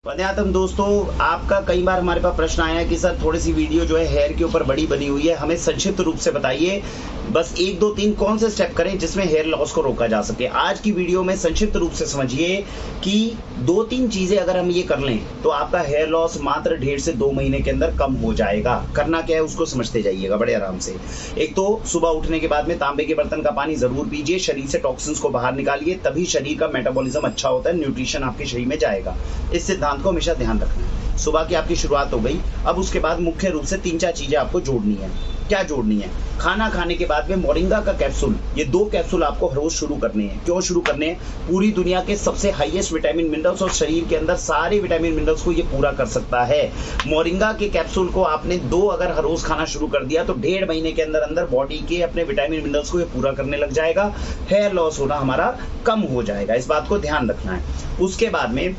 वंदे दोस्तों, आपका कई बार हमारे पास प्रश्न आया कि सर थोड़ी सी वीडियो जो है हेयर के ऊपर बड़ी बनी हुई है, हमें संक्षिप्त रूप से बताइए, बस 1 2 3 कौन से स्टेप करें जिसमें हेयर लॉस को रोका जा सके। आज की वीडियो में संक्षिप्त रूप से समझिए कि 2-3 चीजें अगर हम ये कर लें तो आपका हेयर लॉस मात्र 1.5 से 2 महीने के अंदर कम हो जाएगा। करना क्या है उसको समझते जाइएगा बड़े आराम से। एक तो सुबह उठने के बाद में तांबे के बर्तन का पानी जरूर पीजिए, शरीर से टॉक्सिन्स को बाहर निकालिए, तभी शरीर का मेटाबॉलिज्म अच्छा होता है, न्यूट्रिशन आपके शरीर में जाएगा। इस सिद्धांत को हमेशा ध्यान रखना है। सुबह की आपकी शुरुआत हो गई, अब उसके बाद मुख्य रूप से 3-4 चीजें आपको जोड़नी है। क्या जोड़नी है? खाना खाने के बाद में मोरिंगा का कैप्सूल, ये 2 कैप्सूल आपको हर रोज शुरू करने हैं। क्यों शुरू करने हैं? पूरी दुनिया के सबसे हाईएस्ट विटामिन मिनरल्स और शरीर के अंदर सारे विटामिन मिनरल्स को ये पूरा कर सकता है। मोरिंगा के कैप्सूल को आपने 2 अगर हर रोज खाना शुरू कर दिया तो 1.5 महीने के अंदर अंदर बॉडी के अपने विटामिन मिनरल्स को ये पूरा करने लग जाएगा। हेयर लॉस होना हमारा कम हो जाएगा, इस बात को ध्यान रखना है। उसके बाद में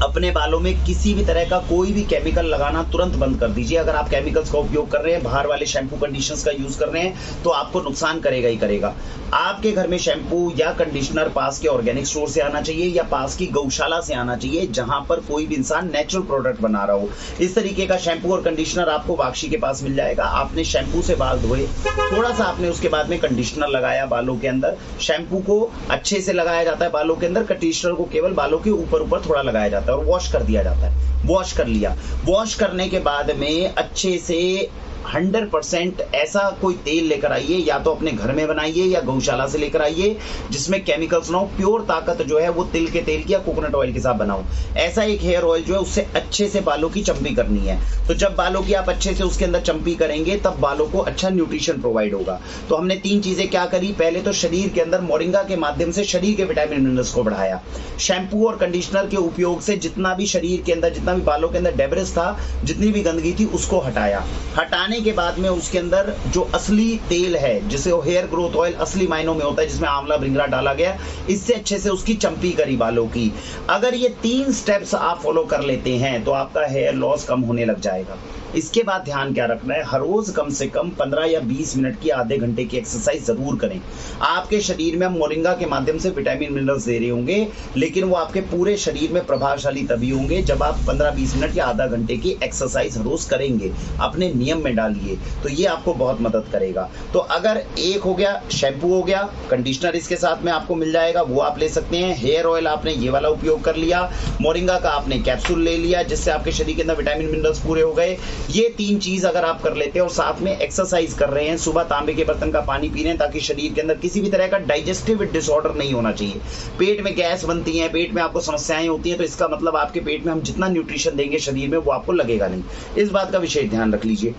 अपने बालों में किसी भी तरह का कोई भी केमिकल लगाना तुरंत बंद कर दीजिए। अगर आप केमिकल्स का उपयोग कर रहे हैं, बाहर वाले शैम्पू कंडीशनर्स का यूज कर रहे हैं, तो आपको नुकसान करेगा ही करेगा। आपके घर में शैम्पू या कंडीशनर पास के ऑर्गेनिक स्टोर से आना चाहिए या पास की गौशाला से आना चाहिए, जहां पर कोई भी इंसान नेचुरल प्रोडक्ट बना रहा हो। इस तरीके का शैम्पू और कंडीशनर आपको वाक्षी के पास मिल जाएगा। आपने शैम्पू से बाल धोए, थोड़ा सा आपने उसके बाद में कंडीशनर लगाया बालों के अंदर। शैम्पू को अच्छे से लगाया जाता है बालों के अंदर, कंडीशनर को केवल बालों के ऊपर ऊपर थोड़ा लगाया जाता है और वॉश कर दिया जाता है। वॉश कर लिया, वॉश करने के बाद में अच्छे से 100% ऐसा कोई तेल लेकर आइए, या तो अपने घर में बनाइए या गौशाला से लेकर आइए जिसमें केमिकल्स ना हो। प्योर ताकत जो है वो तिल के तेल की या कोकोनट ऑयल के साथ बनाओ। ऐसा एक हेयर ऑयल जो है उससे अच्छे से बालों की चंपी करनी है। तो जब बालों की आप अच्छे से उसके अंदर चंपी करेंगे तब बालों को अच्छा न्यूट्रिशन प्रोवाइड होगा। तो हमने 3 चीजें क्या करी? पहले तो शरीर के अंदर मोरिंगा के माध्यम से शरीर के विटामिन मिनरल्स को बढ़ाया। शैम्पू और कंडीशनर के उपयोग से जितना भी शरीर के अंदर, जितना भी बालों के अंदर डेब्रिस था, जितनी भी गंदगी थी, उसको हटाया। हटाने के बाद में उसके अंदर जो असली तेल है, जिसे हेयर ग्रोथ ऑयल असली मायनों में होता है, जिसमें आंवला भृंगरा डाला गया, इससे अच्छे से उसकी चंपी करी बालों की। अगर ये 3 स्टेप्स आप फॉलो कर लेते हैं तो आपका हेयर लॉस कम होने लग जाएगा। इसके बाद ध्यान क्या रखना है? हर रोज कम से कम 15 या 20 मिनट की आधे घंटे की एक्सरसाइज जरूर करें। आपके शरीर में मोरिंगा के माध्यम से विटामिन मिनरल्स दे रहे होंगे, लेकिन वो आपके पूरे शरीर में प्रभावशाली तभी होंगे जब आप 15-20 मिनट या आधा घंटे की एक्सरसाइज हर रोज करेंगे। अपने नियम में डालिए तो ये आपको बहुत मदद करेगा। तो अगर एक हो गया, शैम्पू हो गया, कंडीशनर इसके साथ में आपको मिल जाएगा, वो आप ले सकते हैं। हेयर ऑयल आपने ये वाला उपयोग कर लिया, मोरिंगा का आपने कैप्सूल ले लिया जिससे आपके शरीर के अंदर विटामिन मिनरल्स पूरे हो गए। ये 3 चीज अगर आप कर लेते हैं और साथ में एक्सरसाइज कर रहे हैं, सुबह तांबे के बर्तन का पानी पी रहे हैं, ताकि शरीर के अंदर किसी भी तरह का डाइजेस्टिव डिसऑर्डर नहीं होना चाहिए। पेट में गैस बनती है, पेट में आपको समस्याएं होती हैं, तो इसका मतलब आपके पेट में हम जितना न्यूट्रिशन देंगे शरीर में वो आपको लगेगा नहीं। इस बात का विशेष ध्यान रख लीजिए।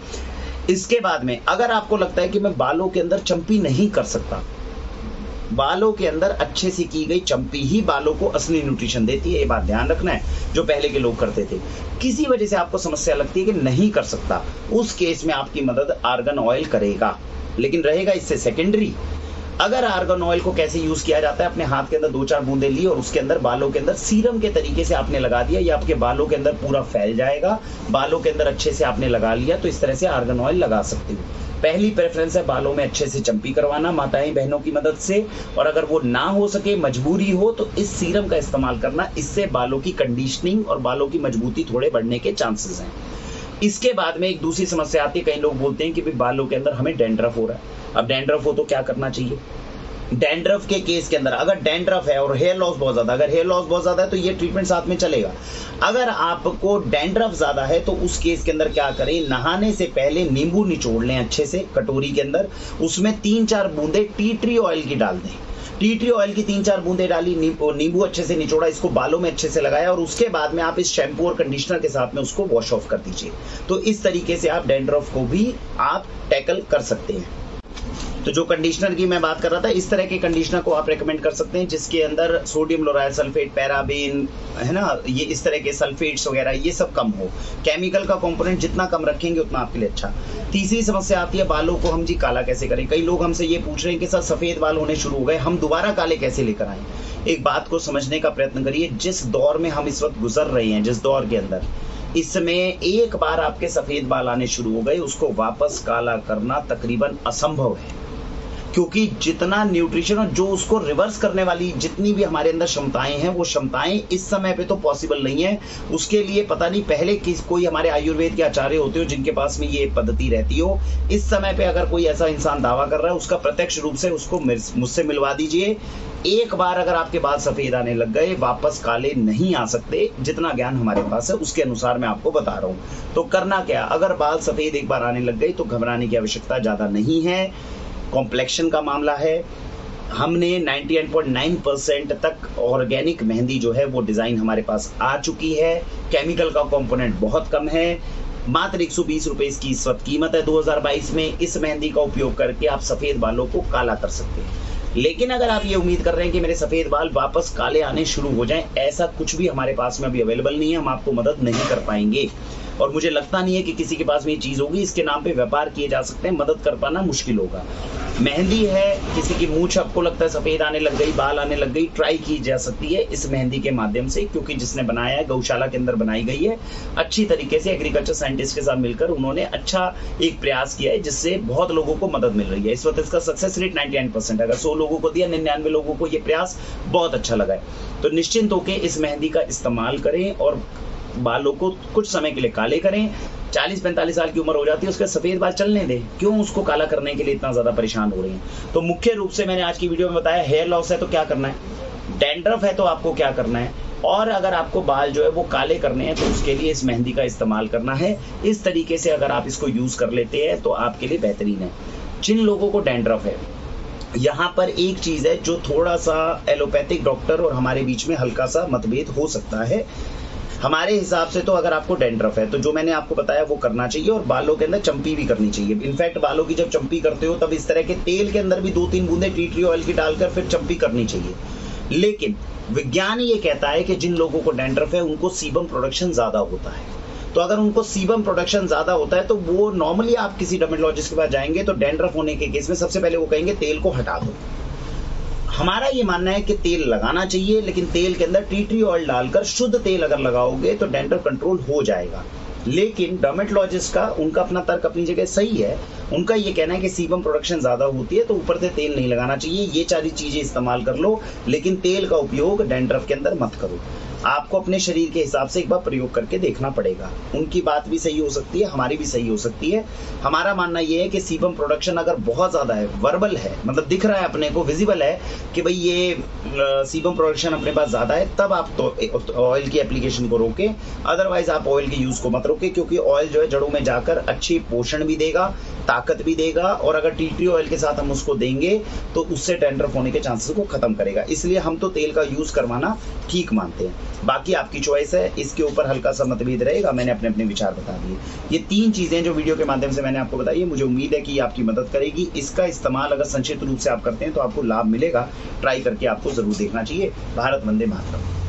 इसके बाद में अगर आपको लगता है कि मैं बालों के अंदर चंपी नहीं कर सकता, बालों के अंदर अच्छे से की गई चंपी ही बालों को असली न्यूट्रिशन देती है, ये बात ध्यान रखना है। जो पहले के लोग करते थे, किसी वजह से आपको समस्या लगती है कि नहीं कर सकता, उस केस में आपकी मदद आर्गन ऑयल करेगा, लेकिन रहेगा इससे सेकेंडरी। अगर आर्गन ऑयल को कैसे यूज किया जाता है? अपने हाथ के अंदर 2-4 बूंदे ली और उसके अंदर बालों के अंदर सीरम के तरीके से आपने लगा दिया, या आपके बालों के अंदर पूरा फैल जाएगा। बालों के अंदर अच्छे से आपने लगा लिया, तो इस तरह से आर्गन ऑयल लगा सकते हो। पहली प्रेफरेंस है बालों में अच्छे से चंपी करवाना माताएं बहनों की मदद से, और अगर वो ना हो सके, मजबूरी हो, तो इस सीरम का इस्तेमाल करना। इससे बालों की कंडीशनिंग और बालों की मजबूती थोड़े बढ़ने के चांसेस हैं। इसके बाद में एक दूसरी समस्या आती है, कई लोग बोलते हैं कि भाई बालों के अंदर हमें डैंड्रफ हो रहा है। अब डैंड्रफ हो तो क्या करना चाहिए? डैंड्रफ के केस के अंदर अगर डैंड्रफ है और हेयर लॉस बहुत ज्यादा, अगर हेयर लॉस बहुत ज्यादा है तो ये ट्रीटमेंट साथ में चलेगा। अगर आपको डैंड्रफ ज्यादा है तो उस केस के अंदर क्या करें? नहाने से पहले नींबू निचोड़ लें अच्छे से कटोरी के अंदर, उसमें 3-4 बूंदे टी ट्री ऑयल की डाल दें। टी ट्री ऑयल की 3-4 बूंदे डाली, नींबू अच्छे से निचोड़ा, इसको बालों में अच्छे से लगाया, और उसके बाद में आप इस शैम्पू और कंडीशनर के साथ में उसको वॉश ऑफ कर दीजिए। तो इस तरीके से आप डैंड्रफ को भी आप टैकल कर सकते हैं। तो जो कंडीशनर की मैं बात कर रहा था, इस तरह के कंडीशनर को आप रेकमेंड कर सकते हैं जिसके अंदर सोडियम लोराइल सल्फेट, पैराबेन, है ना, ये इस तरह के सल्फेट्स वगैरह ये सब कम हो। केमिकल का कंपोनेंट जितना कम रखेंगे उतना आपके लिए अच्छा। तीसरी समस्या आती है बालों को हम जी काला कैसे करें? कई लोग हमसे ये पूछ रहे हैं कि सर सफेद बाल होने शुरू हो गए, हम दोबारा काले कैसे लेकर आए? एक बात को समझने का प्रयत्न करिए, जिस दौर में हम इस वक्त गुजर रहे हैं, जिस दौर के अंदर इसमें एक बार आपके सफेद बाल आने शुरू हो गए, उसको वापस काला करना तकरीबन असंभव है। क्योंकि जितना न्यूट्रिशन और जो उसको रिवर्स करने वाली जितनी भी हमारे अंदर क्षमताएं हैं, वो क्षमताएं इस समय पे तो पॉसिबल नहीं है। उसके लिए पता नहीं पहले कोई हमारे आयुर्वेद के आचार्य होते हो जिनके पास में ये पद्धति रहती हो। इस समय पे अगर कोई ऐसा इंसान दावा कर रहा है, उसका प्रत्यक्ष रूप से उसको मुझसे मिलवा दीजिए। एक बार अगर आपके बाल सफेद आने लग गए, वापस काले नहीं आ सकते। जितना ज्ञान हमारे पास है उसके अनुसार मैं आपको बता रहा हूं। तो करना क्या, अगर बाल सफेद एक बार आने लग गए तो घबराने की आवश्यकता ज्यादा नहीं है। कॉम्प्लेक्शन का मामला है, हमने 99.9% तक ऑर्गेनिक मेहंदी जो है वो डिजाइन हमारे पास आ चुकी है। केमिकल का कंपोनेंट बहुत कम है। मात्र 120 रुपए इसकी इस वक्त कीमत है 2022 में। इस मेहंदी का उपयोग करके आप सफेद बालों को काला कर सकते हैं। लेकिन अगर आप ये उम्मीद कर रहे हैं कि मेरे सफेद बाल वापस काले आने शुरू हो जाएं, ऐसा कुछ भी हमारे पास में अभी अवेलेबल नहीं है। हम आपको मदद नहीं कर पाएंगे और मुझे लगता नहीं है कि किसी के पास में ये चीज होगी। इसके नाम पे व्यापार किए जा सकते हैं, मदद कर पाना मुश्किल होगा। मेहंदी है, किसी की मूंछ आपको लगता है सफेद आने लग गई, बाल आने लग गई, ट्राई की जा सकती है इस मेहंदी के माध्यम से, क्योंकि जिसने बनाया है गौशाला के अंदर बनाई गई है। अच्छी तरीके से एग्रीकल्चर साइंटिस्ट के साथ मिलकर उन्होंने अच्छा एक प्रयास किया है, जिससे बहुत लोगों को मदद मिल रही है। इस वक्त इसका सक्सेस रेट 99% है। अगर 100 लोगों को दिया, 99 लोगों को ये प्रयास बहुत अच्छा लगा है। तो निश्चिंत होकर इस मेहंदी का इस्तेमाल करें और बालों को कुछ समय के लिए काले करें। 40-45 साल की उम्र हो जाती है, उसके सफेद बाल चलने दें, क्यों उसको काला करने के लिए इतना ज्यादा परेशान हो रही हैं। तो मुख्य रूप से मैंने आज की वीडियो में बताया, हेयर लॉस है तो क्या करना है, डैंड्रफ है तो आपको क्या करना है, और अगर आपको बाल जो है वो काले करने हैं तो उसके लिए इस मेहंदी का इस्तेमाल करना है। इस तरीके से अगर आप इसको यूज कर लेते हैं तो आपके लिए बेहतरीन है। जिन लोगों को डैंड्रफ है, यहाँ पर एक चीज है जो थोड़ा सा एलोपैथिक डॉक्टर और हमारे बीच में हल्का सा मतभेद हो सकता है। हमारे हिसाब से तो अगर आपको डैंड्रफ है तो जो मैंने आपको बताया वो करना चाहिए, और बालों के अंदर चंपी भी करनी चाहिए। इनफैक्ट बालों की जब चंपी करते हो तब इस तरह के तेल के अंदर भी 2-3 बूंदे टी ट्री ऑयल की डालकर फिर चंपी करनी चाहिए। लेकिन विज्ञान ये कहता है कि जिन लोगों को डैंड्रफ है उनको सीबम प्रोडक्शन ज्यादा होता है। तो अगर उनको सीबम प्रोडक्शन ज्यादा होता है तो वो नॉर्मली आप किसी डर्मेटोलॉजिस्ट के पास जाएंगे तो डैंड्रफ होने के केस में सबसे पहले वो कहेंगे तेल को हटा दो। हमारा ये मानना है कि तेल लगाना चाहिए, लेकिन तेल के अंदर टी ट्री ऑयल डालकर शुद्ध तेल अगर लगाओगे तो डैंड्रफ कंट्रोल हो जाएगा। लेकिन डर्मेटोलॉजिस्ट का उनका अपना तर्क अपनी जगह सही है। उनका ये कहना है कि सीबम प्रोडक्शन ज्यादा होती है तो ऊपर से तेल नहीं लगाना चाहिए। ये सारी चीजें इस्तेमाल कर लो, लेकिन तेल का उपयोग डैंड्रफ के अंदर मत करो। आपको अपने शरीर के हिसाब से एक बार प्रयोग करके देखना पड़ेगा। उनकी बात भी सही हो सकती है, हमारी भी सही हो सकती है। हमारा मानना यह है कि सीबम प्रोडक्शन अगर बहुत ज्यादा है, वर्बल है, मतलब दिख रहा है अपने को, विजिबल है कि भाई ये सीबम प्रोडक्शन अपने पास ज्यादा है, तब आप तो ऑयल की एप्लीकेशन को रोके। अदरवाइज आप ऑयल के यूज को मत रोके, क्योंकि ऑयल जो है जड़ों में जाकर अच्छी पोषण भी देगा, ताकत भी देगा, और अगर टी ट्री ऑयल के साथ हम उसको देंगे तो उससे डैंड्रफ होने के चांसेस को खत्म करेगा। इसलिए हम तो तेल का यूज करवाना ठीक मानते हैं। बाकी आपकी चॉइस है, इसके ऊपर हल्का सा मतभेद रहेगा। मैंने अपने अपने विचार बता दिए। ये 3 चीजें जो वीडियो के माध्यम से मैंने आपको बताई है, मुझे उम्मीद है कि ये आपकी मदद करेगी। इसका इस्तेमाल अगर संक्षिप्त रूप से आप करते हैं तो आपको लाभ मिलेगा। ट्राई करके आपको जरूर देखना चाहिए। भारत वंदे मातरम।